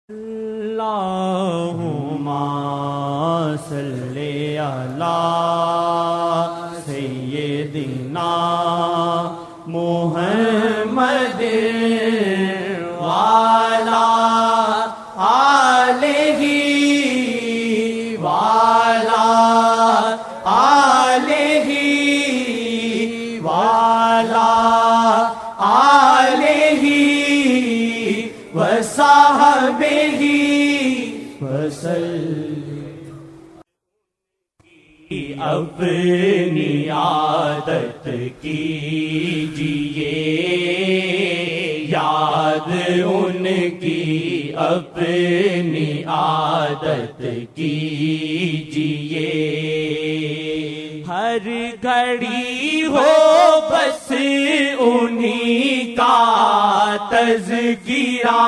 اللہم صلی علی سیدنا محمد وعلی آلہ وعلی آلہ وعلی آلہ وصحبہ اپنی عادت کیجئے یاد ان کی اپنی عادت کیجئے ہر گھڑی ہو بس انہی کا تذکرہ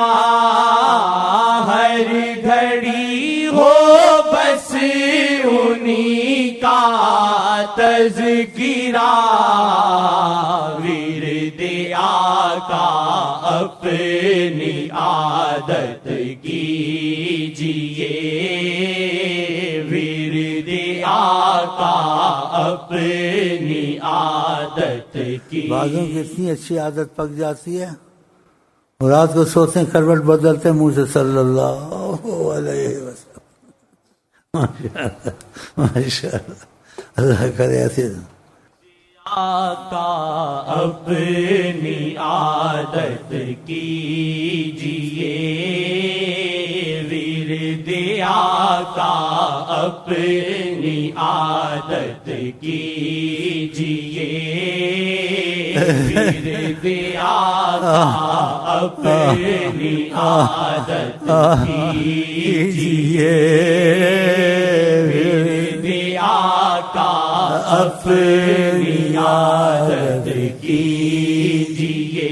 ہر گھڑی ہو بس انہی کا تذکرہ ورد آقا اپنی عادت کیجئے ورد آقا اپنی عادت کی بعضوں کی اتنی اچھی عادت پک جاتی ہے اور رات کو سوتے ہیں کروٹ بدلتے ہیں منہ سے صلی اللہ علیہ وسلم ماشاءاللہ اللہ کرے ایسے آقا اپنی عادت کیجئے ورد آقا اپنی عادت کیجئے ورد آقا اپنی عادت کیجئے ورد آقا اپنی عادت کیجئے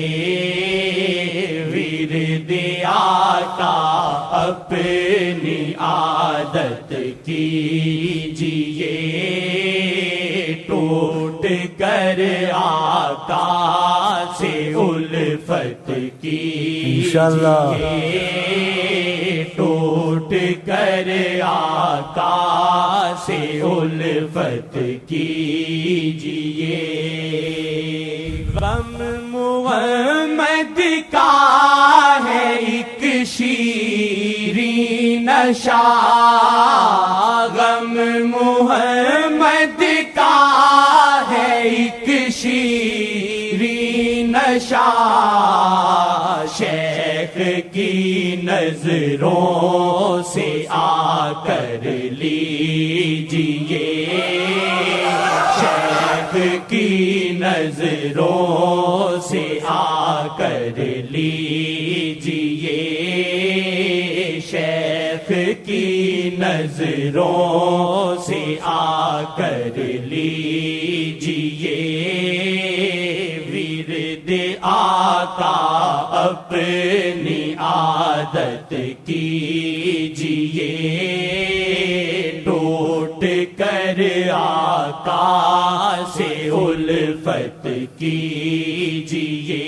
ورد آقا اپنی عادت کیجئے ٹوٹ کر آقا سے الفت انشاءاللہ کیجئے ٹوٹ کر آقا سے الفت کیجئے غم محمد کا ہے ایک شیریں نشہ غم محمد کا ہے ایک شیریں نشہ شیخ کی نظروں سے آ کر لیجئے شیخ کی نظروں سے آ کر لیجئے شیخ کی نظروں سے آ کر لیجئے ورد آقا اپنی عادت کیجئے ٹوٹ کر آقا سے الفت کیجئے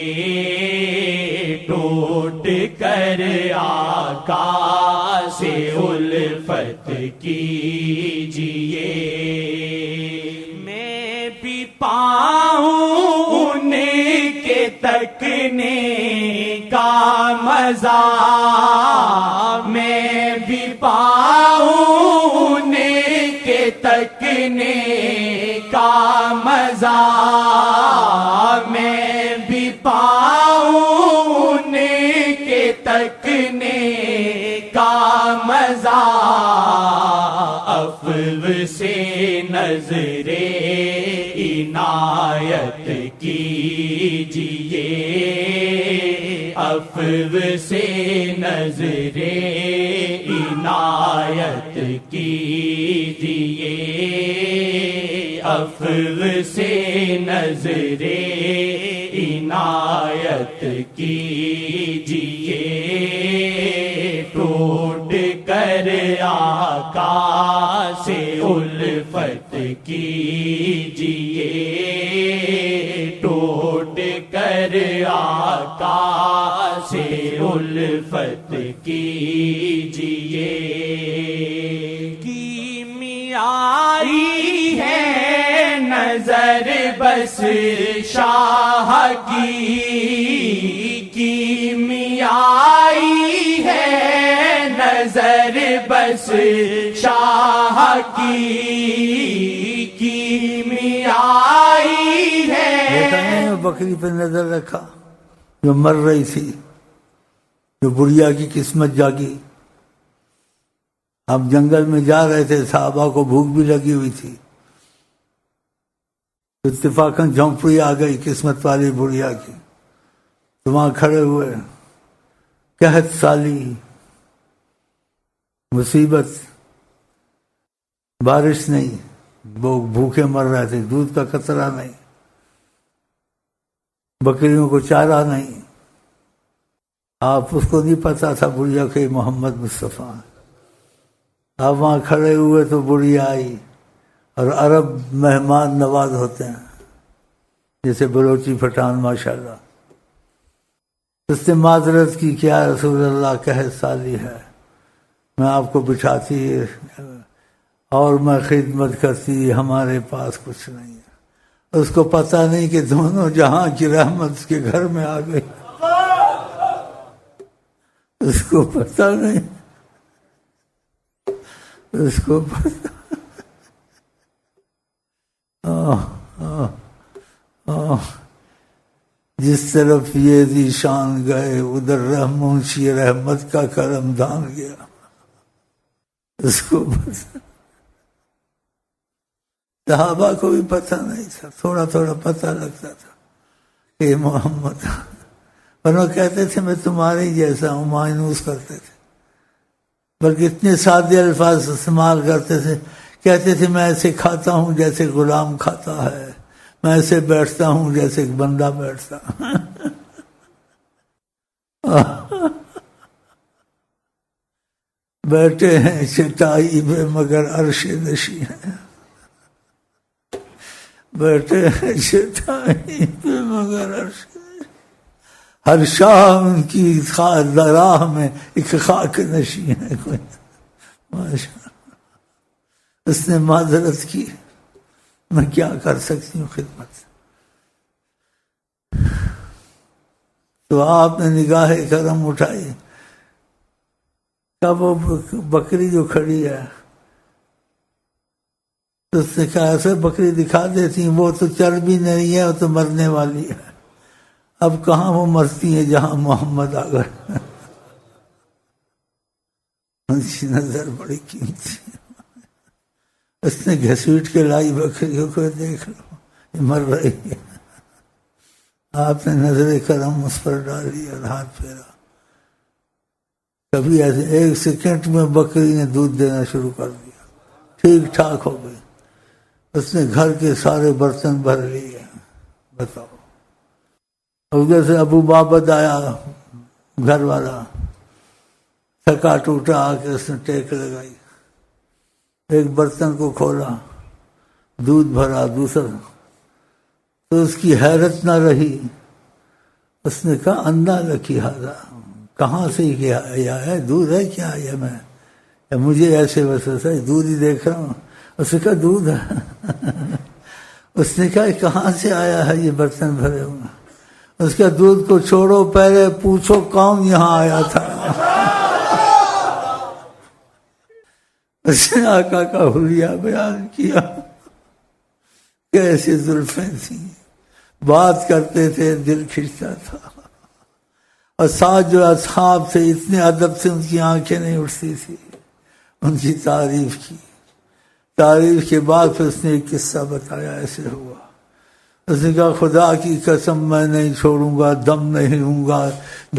ٹوٹ کر آقا سے الفت کیجئے میں بھی پاؤں ان کے تکنے کا مزہ میں بھی پاؤں ان کے تکنے کا مزہ میں بھی پاؤں ان کے تکنے کا مزہ افو سے نظر عنایت کیجئے افو سے نظر عنایت کیجئے افو سے نظر عنایت کیجئے ٹوٹ کر آقا سے الفت کیجئے ٹوٹ کر آقا سے الفت کی آئی ہے نظر بس شاہ کی آئی ہے نظر بس شاہ کی آئی ہے. بکری پہ نظر رکھا جو مر رہی تھی، جو بڑھیا کی قسمت جاگی. اب جنگل میں جا رہے تھے، صحابہ کو بھوک بھی لگی ہوئی تھی. اتفاقاً جھونپڑی آ گئی قسمت والی بڑھیا کی. تو وہاں کھڑے ہوئے، قحط سالی، مصیبت، بارش نہیں، وہ بھوکے مر رہے تھے، دودھ کا قطرہ نہیں، بکریوں کو چارہ نہیں. آپ اس کو نہیں پتا تھا بڑھیا کہ محمد مصطفیٰ. آپ وہاں کھڑے ہوئے تو بڑھیا آئی. اور عرب مہمان نواز ہوتے ہیں، جیسے بلوچی پٹھان ماشاءاللہ. اس نے معذرت کی، کیا رسول اللہ قحط سالی ہے، میں آپ کو بٹھاتی اور میں خدمت کرتی، ہمارے پاس کچھ نہیں ہے. اس کو پتہ نہیں کہ دونوں جہاں کی رحمت اس کے گھر میں آ گئی. اس کو پتہ نہیں، اس کو پتہ. جس طرف یہ ذیشان گئے ادھر منشی رحمت کا کرم دان گیا. اس کو پتہ، صحابہ کو بھی پتہ نہیں تھا، تھوڑا تھوڑا پتہ لگتا تھا کہ محمد. ورنہ کہتے تھے میں تمہارے جیسا ہوں، مانوس کرتے تھے. بلکہ اتنے سادے الفاظ استعمال کرتے تھے، کہتے تھے میں ایسے کھاتا ہوں جیسے غلام کھاتا ہے، میں ایسے بیٹھتا ہوں جیسے ایک بندہ بیٹھتا. بیٹھے ہیں چٹائی پہ مگر عرش نشیں ہیں، بیٹھے ہیں چٹائی پہ مگر عرش. ہر شام ان کی راہ میں ایک خاک نشیں ہے کوئی. ماشاءاللہ. اس نے معذرت کی، میں کیا کر سکتی ہوں خدمت. تو آپ نے نگاہ کرم اٹھائی. کب وہ بکری جو کھڑی ہے، تو اس نے کہا ایسے بکری دکھا دیتی، وہ تو چل بھی نہیں ہے، وہ تو مرنے والی ہے. اب کہاں وہ مرتی ہیں جہاں محمد آ گئے. ان کی نظر بڑی قیمتی. اس نے گھسیٹ کے لائی بکریوں کو، دیکھ لو یہ مر رہی ہے. آپ نے نظر کرم اس پر ڈالی اور ہاتھ پھیرا. کبھی ایسے 1 سیکنڈ میں بکری نے دودھ دینا شروع کر دیا، ٹھیک ٹھاک ہو گئی. اس نے گھر کے سارے برتن بھر لیے. بتاؤ. ادھر سے ابو بابد آیا، گھر والا، تھکا ٹوٹا، آ کے اس نے ٹیک لگائی. ایک برتن کو کھولا، دودھ بھرا، دوسرا. تو اس کی حیرت نہ رہی. اس نے کہا اندھا لکی ہاضا، کہاں سے یہ ہے، دودھ ہے کیا یہ؟ میں مجھے ایسے ویسے دودھ ہی دیکھ رہا ہوں. اس نے کہا دودھ ہے. اس نے کہا کہاں سے آیا ہے یہ برتن بھرے ہوئے؟ اس کے دودھ کو چھوڑو، پہلے پوچھو کون یہاں آیا تھا. اس نے آقا کا حلیہ بیان کیا. کیسی زلفیں تھیں، بات کرتے تھے دل کھنچتا تھا. اور ساتھ جو اصحاب تھے اتنے ادب سے ان کی آنکھیں نہیں اٹھتی تھی. ان کی تعریف کی. تعریف کے بعد پھر اس نے ایک قصہ بتایا. ایسے ہوا، اس نے کہا خدا کی قسم میں نہیں چھوڑوں گا، دم نہیں لوں گا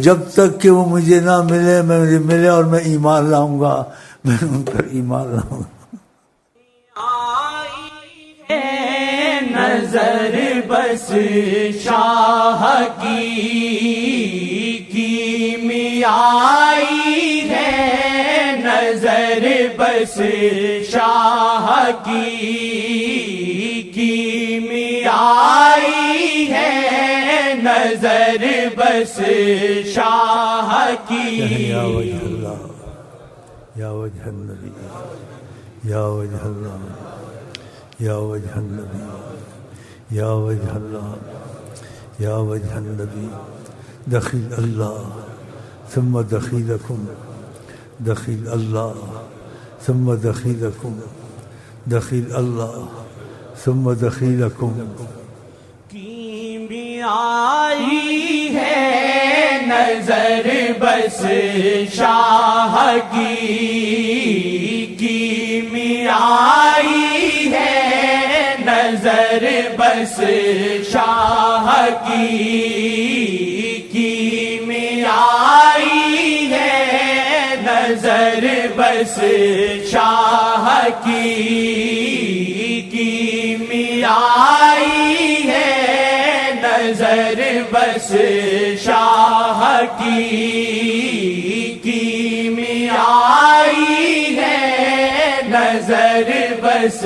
جب تک کہ وہ مجھے نہ ملے. میں مجھے ملے اور میں ایمان لاؤں گا، میں ان پر ایمان لاؤں گا. نظر بس شاہ کی آئی ہے، نظر بس شاہ کی آئی ہے، نظر بس شاہ کی. یا وجہ اللہ، یا وجہ النبی، یا وجہ اللہ یا وجہ النبی یا وجہ اللہ یا وجہ النبی دخیل اللہ ثم دخیلکم دخیل اللہ ثم دخیلکم دخیل اللہ ثم دخیلکم آئی ہے نظر بس شاہ کی آئی ہے نظر بس شاہ کی آئی ہے نظر بس شاہ کی آئی ہے نظر بس شاہ کی آئی ہے نظر بس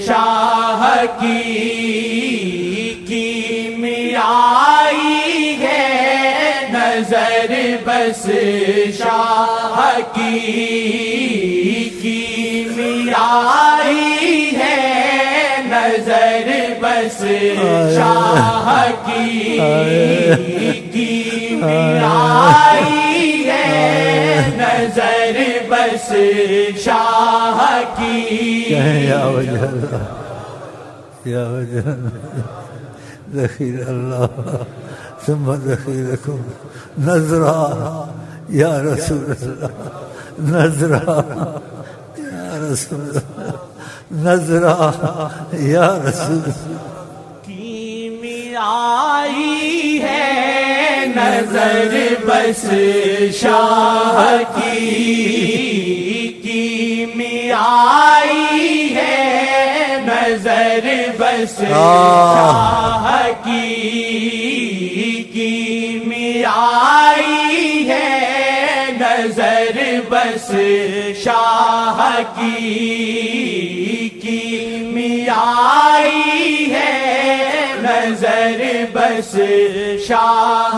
شاہ کی آئی ہے نظر بس شاہ کی آئی ہے نظر بس شاہ کی آئی ہے نظر بس شاہ کی یا وجہ اللہ یا وجہ دخیل اللہ ثم دخیلکم نظرہ یا رسول اللہ نظرہ یا رسول اللہ نظرہ یا رسول آئی ہے نظر بس شاہ کی آئی ہے نظر بس شاہ کی آئی ہے نظر بس شاہ کی آئی ہے نظر بس شاہ